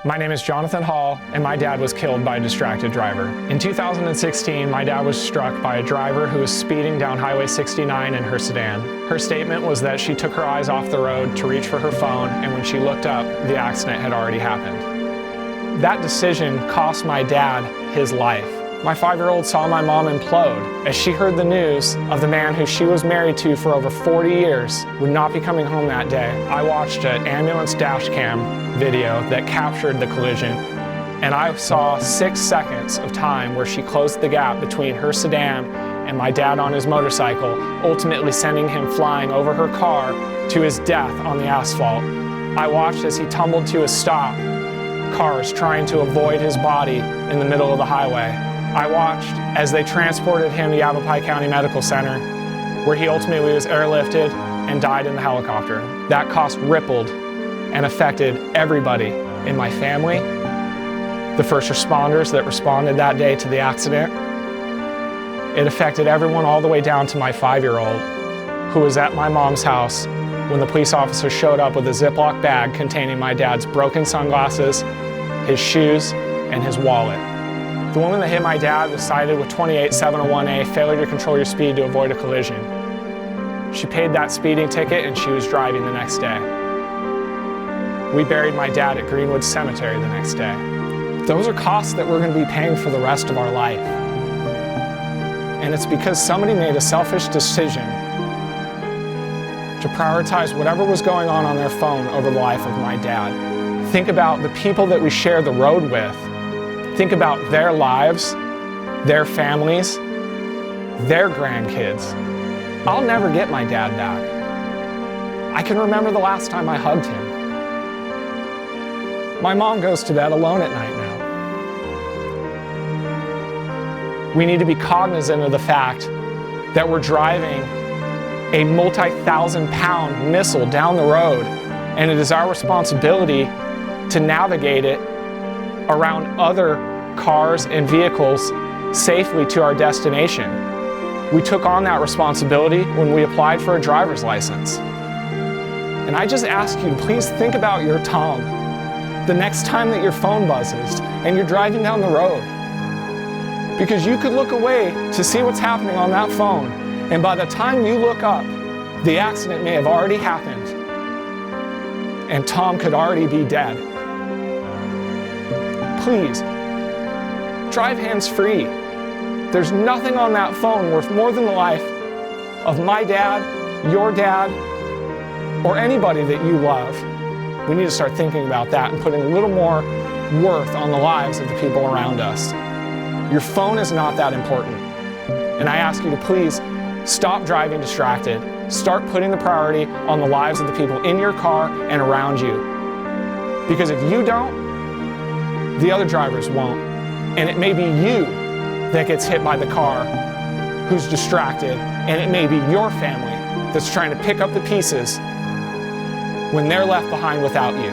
My name is Jonathan Hall, and my dad was killed by a distracted driver. In 2016, my dad was struck by a driver who was speeding down Highway 69 in her sedan. Her statement was that she took her eyes off the road to reach for her phone, and when she looked up, the accident had already happened. That decision cost my dad his life. My 5-year-old saw my mom implode as she heard the news of the man who she was married to for over 40 years would not be coming home that day. I watched an ambulance dash cam video that captured the collision, and I saw 6 seconds of time where she closed the gap between her sedan and my dad on his motorcycle, ultimately sending him flying over her car to his death on the asphalt. I watched as he tumbled to a stop, cars trying to avoid his body in the middle of the highway. I watched as they transported him to Yavapai County Medical Center, where he ultimately was airlifted and died in the helicopter. That cost rippled and affected everybody in my family, the first responders that responded that day to the accident. It affected everyone all the way down to my 5-year-old, who was at my mom's house when the police officer showed up with a Ziploc bag containing my dad's broken sunglasses, his shoes, and his wallet. The woman that hit my dad was cited with 28701A, failure to control your speed to avoid a collision. She paid that speeding ticket and she was driving the next day. We buried my dad at Greenwood Cemetery the next day. Those are costs that we're going to be paying for the rest of our life. And it's because somebody made a selfish decision to prioritize whatever was going on their phone over the life of my dad. Think about the people that we share the road with. Think about their lives, their families, their grandkids. I'll never get my dad back. I can remember the last time I hugged him. My mom goes to bed alone at night now. We need to be cognizant of the fact that we're driving a multi-thousand-pound missile down the road, and it is our responsibility to navigate it around other cars and vehicles safely to our destination. We took on that responsibility when we applied for a driver's license. And I just ask you to please think about your Tom the next time that your phone buzzes and you're driving down the road. Because you could look away to see what's happening on that phone, and by the time you look up, the accident may have already happened and Tom could already be dead. Please, drive hands-free. There's nothing on that phone worth more than the life of my dad, your dad, or anybody that you love. We need to start thinking about that and putting a little more worth on the lives of the people around us. Your phone is not that important. And I ask you to please stop driving distracted. Start putting the priority on the lives of the people in your car and around you. Because if you don't, the other drivers won't. And it may be you that gets hit by the car who's distracted, and it may be your family that's trying to pick up the pieces when they're left behind without you.